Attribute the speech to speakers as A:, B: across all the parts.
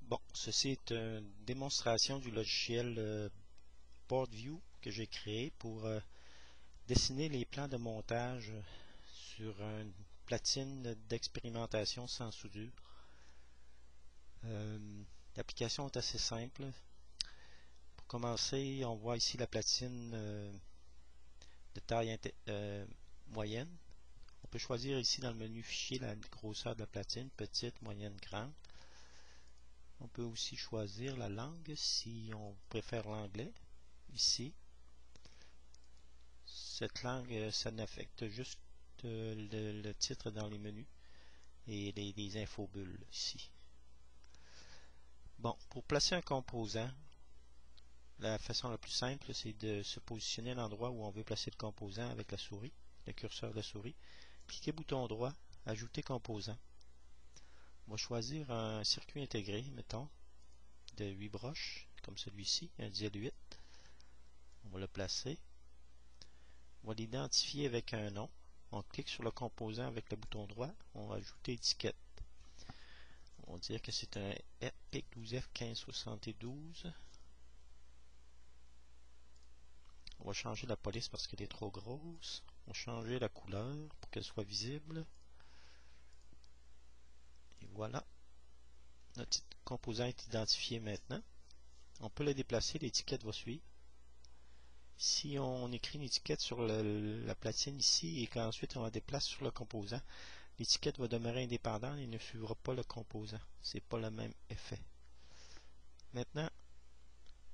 A: Bon, ceci est une démonstration du logiciel BoardView que j'ai créé pour dessiner les plans de montage sur une platine d'expérimentation sans soudure. L'application est assez simple. Pour commencer, on voit ici la platine de taille moyenne. On peut choisir ici dans le menu fichier la grosseur de la platine, petite, moyenne, grande. On peut aussi choisir la langue si on préfère l'anglais. Ici, cette langue, ça n'affecte juste le titre dans les menus et les infobulles ici. Bon, pour placer un composant, la façon la plus simple, c'est de se positionner à l'endroit où on veut placer le composant avec la souris, le curseur de la souris. Cliquez bouton droit, ajouter composant. On va choisir un circuit intégré, mettons, de 8 broches, comme celui-ci, un dièle 8. On va le placer. On va l'identifier avec un nom. On clique sur le composant avec le bouton droit. On va ajouter étiquette. On va dire que c'est un PIC 12F1572. On va changer la police parce qu'elle est trop grosse. On va changer la couleur pour qu'elle soit visible. Et voilà. Notre composant est identifié maintenant. On peut le déplacer, l'étiquette va suivre. Si on écrit une étiquette sur la platine ici et qu'ensuite on la déplace sur le composant, l'étiquette va demeurer indépendante et ne suivra pas le composant. C'est pas le même effet. Maintenant,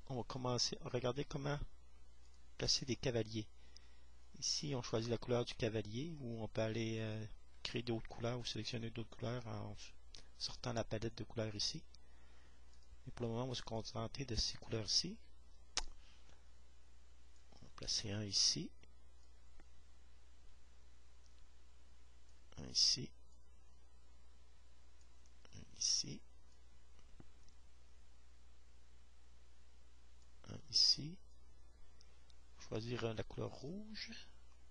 A: on va commencer à regarder comment placer des cavaliers. Ici, on choisit la couleur du cavalier ou on peut aller créer d'autres couleurs ou sélectionner d'autres couleurs en sortant la palette de couleurs ici. Et pour le moment, on va se contenter de ces couleurs-ci. On va placer un ici. Un ici. Un ici. Un ici. Choisir la couleur rouge.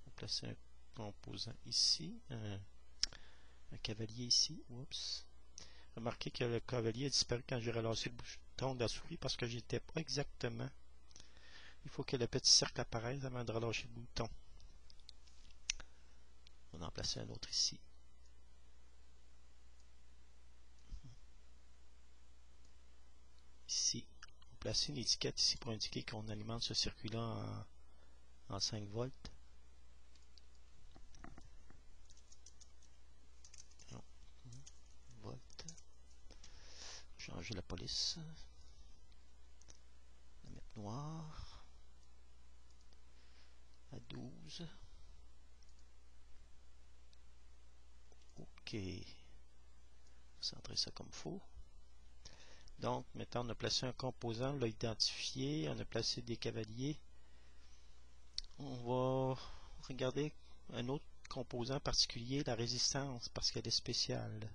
A: On va placer un composant ici. Un cavalier ici. Oups. Remarquez que le cavalier a disparu quand j'ai relâché le bouton de la souris parce que j'étais pas exactement. Il faut que le petit cercle apparaisse avant de relâcher le bouton. On va en placer un autre ici. Ici. On va placer une étiquette ici pour indiquer qu'on alimente ce circuit-là en 5 volts. Changer la police. La mettre noire. À 12. OK. Centrer ça comme il faut. Donc, maintenant, on a placé un composant, on l'a identifié, on a placé des cavaliers. On va regarder un autre composant particulier, la résistance, parce qu'elle est spéciale.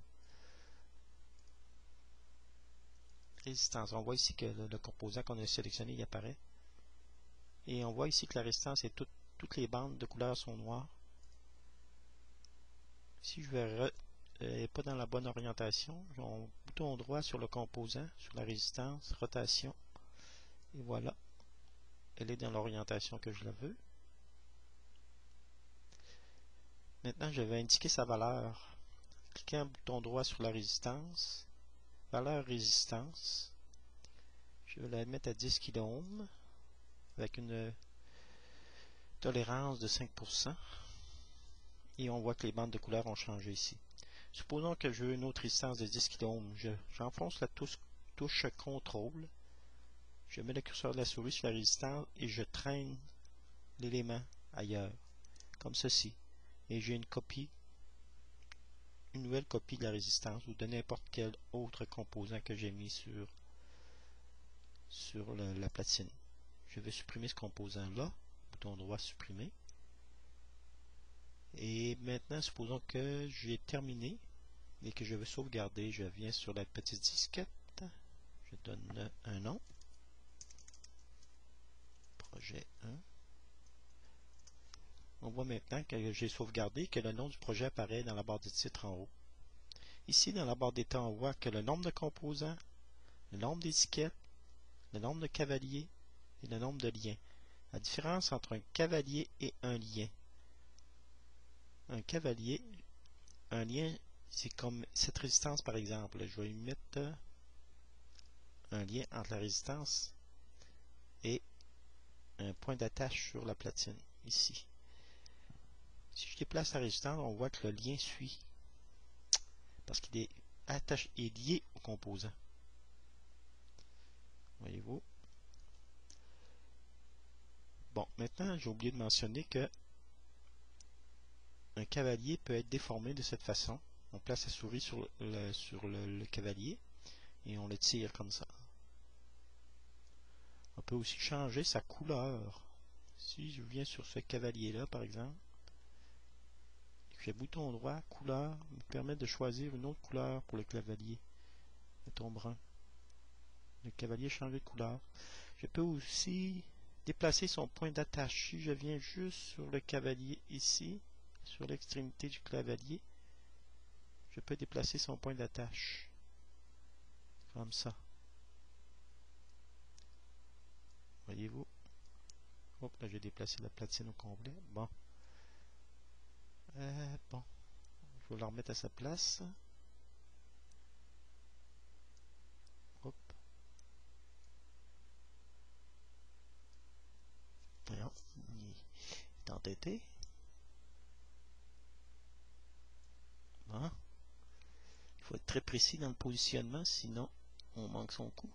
A: Résistance. On voit ici que le composant qu'on a sélectionné y apparaît. Et on voit ici que la résistance est toutes les bandes de couleur sont noires. Si je vais pas dans la bonne orientation, j'ai un bouton droit sur le composant, sur la résistance, rotation, et voilà, elle est dans l'orientation que je la veux. Maintenant, je vais indiquer sa valeur. Cliquez un bouton droit sur la résistance, valeur résistance, je vais la mettre à 10 kΩ avec une tolérance de 5%, et on voit que les bandes de couleur ont changé ici. Supposons que je veux une autre résistance de 10 kΩ. J'enfonce la touche CTRL. Je mets le curseur de la souris sur la résistance et je traîne l'élément ailleurs, comme ceci. Et j'ai une nouvelle copie de la résistance ou de n'importe quel autre composant que j'ai mis sur la platine. Je vais supprimer ce composant-là. Bouton droit supprimer. Et maintenant, supposons que j'ai terminé et que je veux sauvegarder. Je viens sur la petite disquette. Je donne un nom. Projet 1. On voit maintenant que j'ai sauvegardé que le nom du projet apparaît dans la barre de titre en haut. Ici, dans la barre d'état, on voit que le nombre de composants, le nombre d'étiquettes, le nombre de cavaliers et le nombre de liens. La différence entre un cavalier et un lien. Un cavalier, un lien, c'est comme cette résistance par exemple. Je vais y mettre un lien entre la résistance et un point d'attache sur la platine, ici. Si je déplace la résistance, on voit que le lien suit parce qu'il est attaché et lié au composant. Voyez-vous? Bon, maintenant, j'ai oublié de mentionner que un cavalier peut être déformé de cette façon. On place la souris sur le cavalier et on le tire comme ça. On peut aussi changer sa couleur. Si je viens sur ce cavalier-là, par exemple, et que j'ai bouton droit, couleur, me permet de choisir une autre couleur pour le cavalier. Mettons brun. Le cavalier change de couleur. Je peux aussi déplacer son point d'attache. Si je viens juste sur le cavalier ici, sur l'extrémité du cavalier, je peux déplacer son point d'attache. Comme ça. Voyez-vous? Hop, là j'ai déplacé la platine au complet. Bon. Bon. Je vais la remettre à sa place. Hop. Voyons. Il est entêté. Bon. Il faut être très précis dans le positionnement, sinon on manque son coup.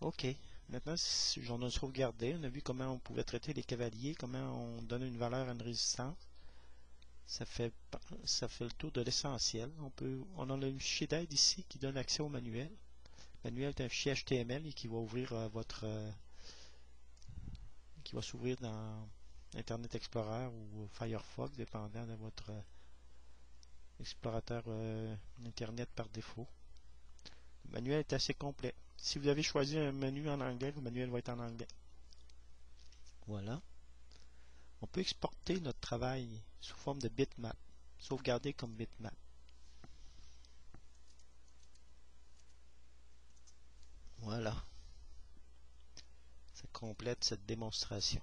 A: Ok. Maintenant, j'en ai sauvegardé. On a vu comment on pouvait traiter les cavaliers, comment on donne une valeur à une résistance. Ça fait le tour de l'essentiel. On a le fichier d'aide ici qui donne accès au manuel. Le manuel est un fichier HTML et qui va ouvrir qui va s'ouvrir dans Internet Explorer ou Firefox, dépendant de votre explorateur Internet par défaut. Le manuel est assez complet. Si vous avez choisi un menu en anglais, le manuel va être en anglais. Voilà. On peut exporter notre travail sous forme de bitmap, sauvegarder comme bitmap. Voilà. Ça complète cette démonstration.